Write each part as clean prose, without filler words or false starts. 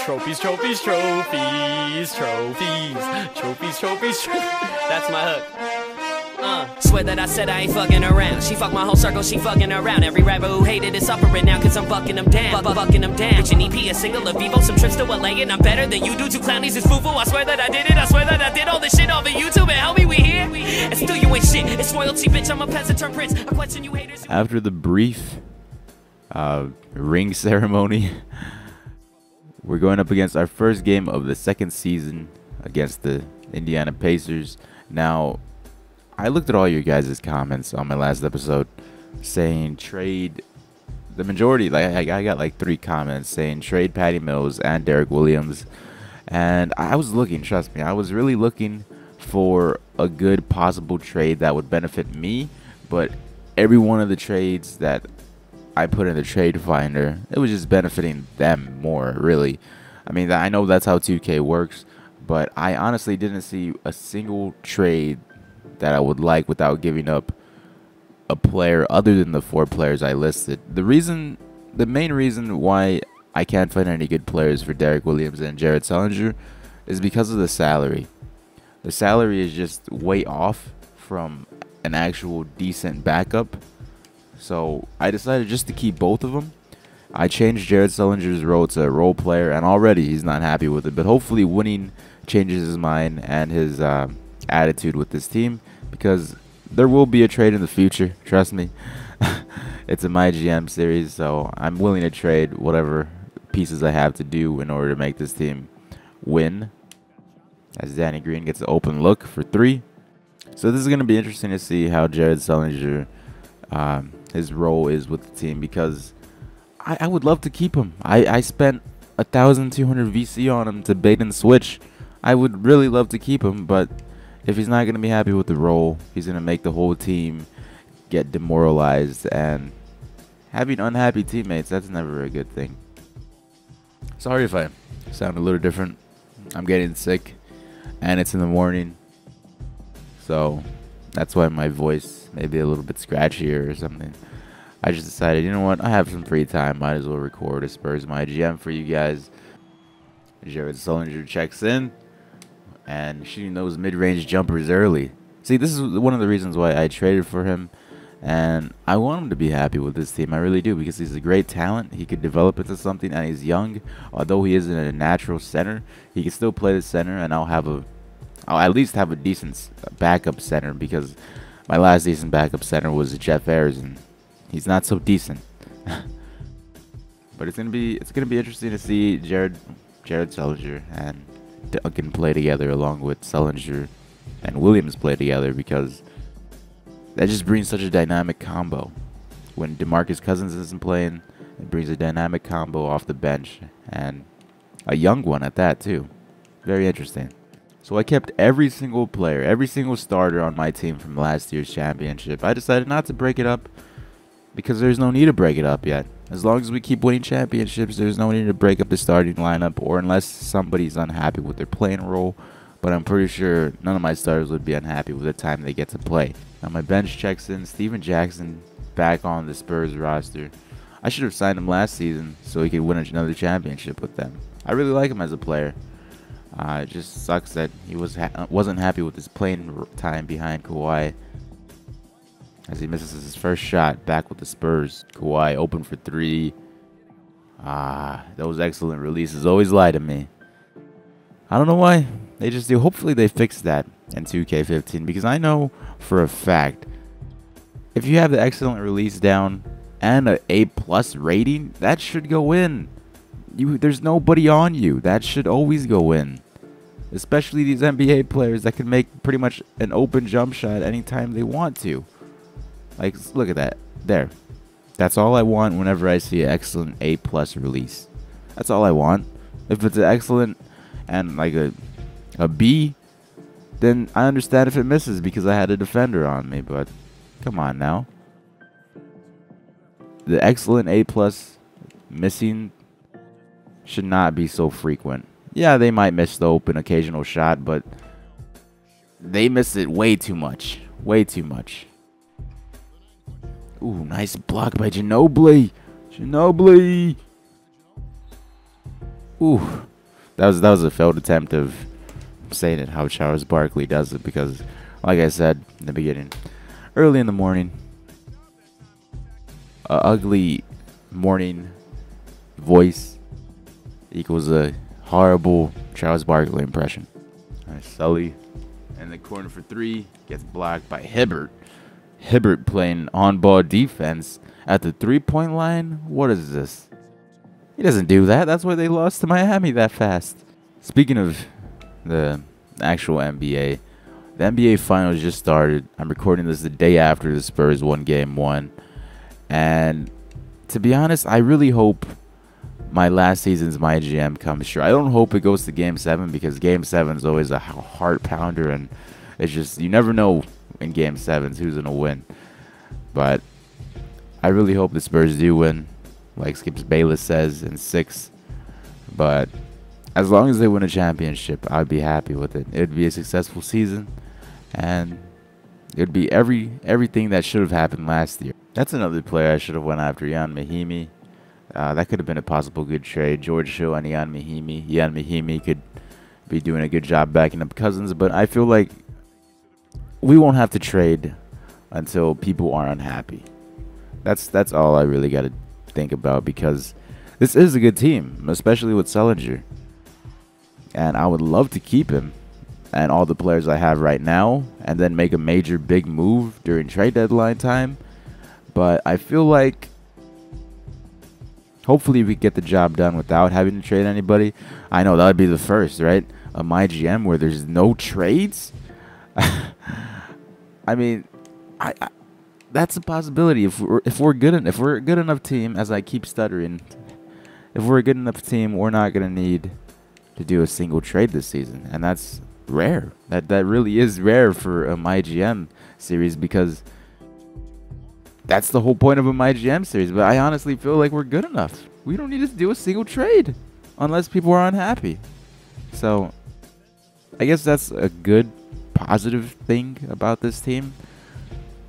Trophies, trophies, trophies, trophies, trophies, trophies, trophies. That's my hook. Swear that I said I ain't fucking around. She fucked my whole circle, she fucking around. Every rapper who hated is suffering now, cause I'm fucking them down. Fucking them down. Rich and EP, a single of Vivo, some trips to LA, and I'm better than you do. Two clownies is foo-foo. I swear that I did it. I swear that I did all this shit off of YouTube. And homie, we here. And still you ain't shit. It's royalty, bitch. I'm a peasant turned prince. I question you haters. After the brief ring ceremony, we're going up against our first game of the second season against the Indiana Pacers. Now, I looked at all your guys' comments on my last episode saying trade the majority. Like I got like 3 comments saying trade Patty Mills and Derek Williams. And I was looking, trust me, I was really looking for a good possible trade that would benefit me. But every one of the trades that I put in the trade finder, it was just benefiting them more, really. I mean, I know that's how 2K works, but I honestly didn't see a single trade that I would like without giving up a player other than the 4 players I listed. The main reason why I can't find any good players for Derek Williams and Jared Sullinger is because of the salary. The salary is just way off from an actual decent backup. So I decided just to keep both of them. I changed Jared Sullinger's role to a role player, and already he's not happy with it. But hopefully winning changes his mind and his attitude with this team, because there will be a trade in the future, trust me. It's a MyGM series, so I'm willing to trade whatever pieces I have to do in order to make this team win. As Danny Green gets an open look for 3. So this is going to be interesting to see how Jared Sullinger, his role is with the team, because I would love to keep him. I spent 1,200 VC on him to bait and switch. I would really love to keep him, but if he's not going to be happy with the role, he's going to make the whole team get demoralized, and having unhappy teammates, that's never a good thing. Sorry if I sound a little different. I'm getting sick, and it's in the morning, so that's why my voice may be a little bit scratchier or something. I just decided, you know what, I have some free time, might as well record a Spurs MyGM for you guys. Jared Sullinger checks in and shooting those mid-range jumpers early. See, this is one of the reasons why I traded for him, and I want him to be happy with this team. I really do, because he's a great talent. He could develop into something, and he's young. Although he isn't a natural center, he can still play the center, and I'll at least have a decent backup center, because my last decent backup center was Jeff Ayers, and he's not so decent. But it's gonna be interesting to see Jared Sullinger and Duncan play together, along with Sullinger and Williams play together, because that just brings such a dynamic combo. When DeMarcus Cousins isn't playing, it brings a dynamic combo off the bench, and a young one at that too. Very interesting. So I kept every single player, every single starter on my team from last year's championship. I decided not to break it up, because there's no need to break it up yet. As long as we keep winning championships, there's no need to break up the starting lineup, or unless somebody's unhappy with their playing role. But I'm pretty sure none of my starters would be unhappy with the time they get to play. Now my bench checks in. Steven Jackson back on the Spurs roster. I should have signed him last season so he could win another championship with them. I really like him as a player. It just sucks that he wasn't happy with his playing time behind Kawhi, as he misses his first shot back with the Spurs. Kawhi open for 3. Those excellent releases always lie to me. I don't know why. They just do. Hopefully they fix that in 2K15, because I know for a fact, if you have the excellent release down and an A+ rating, that should go in. There's nobody on you. That should always go in. Especially these NBA players that can make pretty much an open jump shot anytime they want to. Like, look at that. There. That's all I want whenever I see an excellent A+ release. That's all I want. If it's an excellent and like a B, then I understand if it misses, because I had a defender on me. But come on now. The excellent A+ missing should not be so frequent. Yeah, they might miss the open occasional shot, but they miss it way too much. Way too much. Ooh, nice block by Ginobili. Ginobili. Ooh, That was a failed attempt of saying it how Charles Barkley does it, because, like I said in the beginning, early in the morning, a ugly morning voice equals a horrible Charles Barkley impression. All right, Sully in the corner for three, gets blocked by Hibbert. Hibbert playing on-ball defense at the three-point line. What is this? He doesn't do that. That's why they lost to Miami that fast. Speaking of the actual NBA, the NBA Finals just started. I'm recording this the day after the Spurs won Game 1. And to be honest, I really hope my last season's MyGM comes true. I don't hope it goes to Game 7, because Game 7 is always a heart pounder, and it's just, you never know in Game 7s who's going to win. But I really hope the Spurs do win, like Skips Bayless says, in 6. But as long as they win a championship, I'd be happy with it. It would be a successful season, and it would be everything that should have happened last year. That's another player I should have went after, Ian Mahinmi. That could have been a possible good trade. George Hill and Ian Mahinmi. Ian Mahinmi could be doing a good job backing up Cousins, but I feel like we won't have to trade until people are unhappy. That's all I really got to think about, because this is a good team, especially with Sullinger. And I would love to keep him and all the players I have right now, and then make a major big move during trade deadline time. But I feel like hopefully we get the job done without having to trade anybody. I know that would be the first, right? A MyGM where there's no trades. I mean, I that's a possibility if we're a good enough team, as I keep stuttering. If we're a good enough team, we're not gonna need to do a single trade this season, and that's rare. That really is rare for a MyGM series, because that's the whole point of a MyGM series. But I honestly feel like we're good enough. We don't need to do a single trade unless people are unhappy. So I guess that's a good positive thing about this team.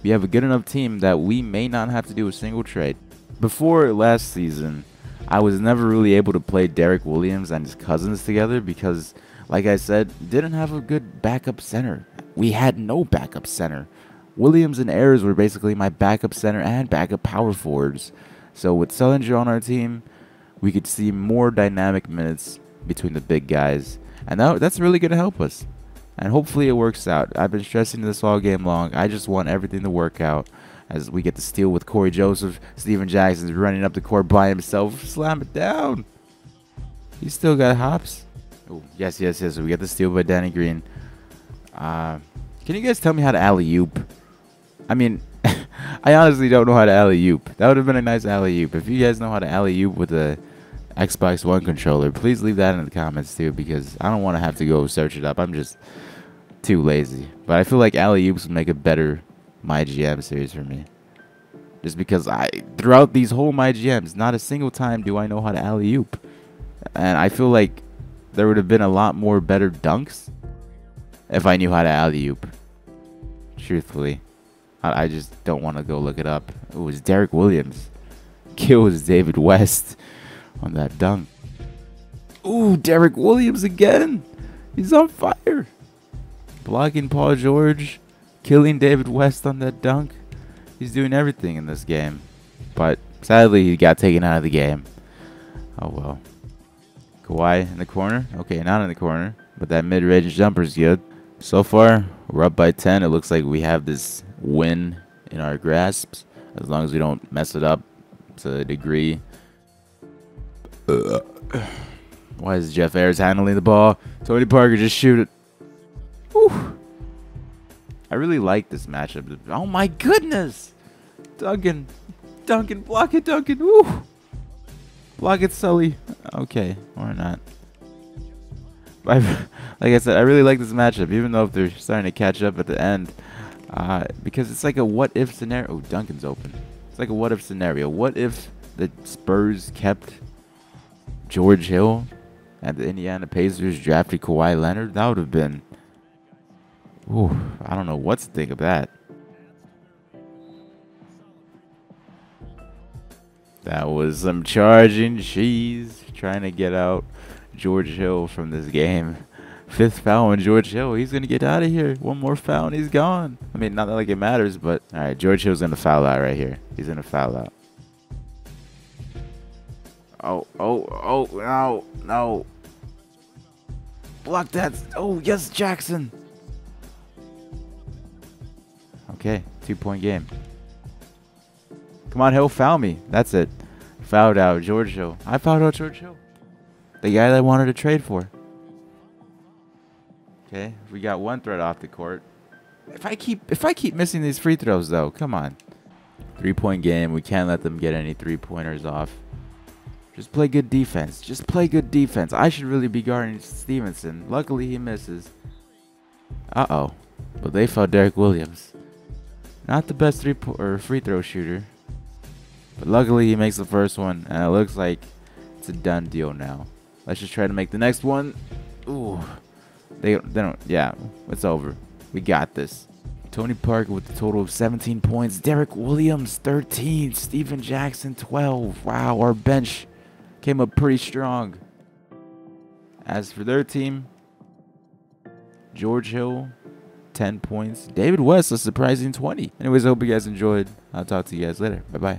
We have a good enough team that we may not have to do a single trade. Before last season, I was never really able to play Derek Williams and his Cousins together because, like I said, didn't have a good backup center. We had no backup center. Williams and Ayers were basically my backup center and backup power forwards. So with Sullinger on our team, we could see more dynamic minutes between the big guys. And that's really going to help us. And hopefully it works out. I've been stressing this all game long. I just want everything to work out as we get to steal with Corey Joseph. Steven Jackson's running up the court by himself. Slam it down. He's still got hops. Oh, yes. We get the steal by Danny Green. Can you guys tell me how to alley-oop? I mean, I honestly don't know how to alley-oop. That would have been a nice alley-oop. If you guys know how to alley-oop with a Xbox One controller, please leave that in the comments too, because I don't want to have to go search it up. I'm just too lazy. But I feel like alley-oops would make a better MyGM series for me. Just because throughout these whole MyGMs, not a single time do I know how to alley-oop. And I feel like there would have been a lot more better dunks if I knew how to alley-oop. Truthfully. I just don't want to go look it up. It was Derek Williams. Kills David West on that dunk. Ooh, Derek Williams again. He's on fire. Blocking Paul George. Killing David West on that dunk. He's doing everything in this game. But sadly, he got taken out of the game. Oh, well. Kawhi in the corner. Okay, not in the corner. But that mid-range jumper's good. So far, we're up by 10. It looks like we have this win in our grasps, as long as we don't mess it up to a degree. Why is Jeff Ayers handling the ball? Tony Parker, just shoot it. Whew. I really like this matchup. Oh my goodness! Duncan, block it, Duncan. Woo! Block it, Sully. Okay, or not. Like I said, I really like this matchup, even though if they're starting to catch up at the end. Because it's like a what-if scenario. Oh, Duncan's open. It's like a what-if scenario. What if the Spurs kept George Hill and the Indiana Pacers drafted Kawhi Leonard? That would have been... Ooh, I don't know what to think of that. That was some charging cheese trying to get out. George Hill from this game. 5th foul on George Hill. He's going to get out of here. One more foul and he's gone. I mean, not like it matters, but... All right, George Hill's going to foul out right here. He's going to foul out. No. Block that. Oh, yes, Jackson. Okay, 2-point game. Come on, Hill, foul me. That's it. Fouled out George Hill. I fouled out George Hill. The guy that I wanted to trade for. Okay, we got 1 threat off the court. If I keep missing these free throws though, come on. 3-point game. We can't let them get any 3-pointers off. Just play good defense. Just play good defense. I should really be guarding Stevenson. Luckily he misses. Uh-oh. But they fouled Derek Williams. Not the best free throw shooter. But luckily he makes the first one, and it looks like it's a done deal now. Let's just try to make the next one. Ooh. They don't, yeah, it's over. We got this. Tony Parker with a total of 17 points. Derek Williams, 13. Steven Jackson, 12. Wow, our bench came up pretty strong. As for their team, George Hill, 10 points. David West, a surprising 20. Anyways, I hope you guys enjoyed. I'll talk to you guys later. Bye-bye.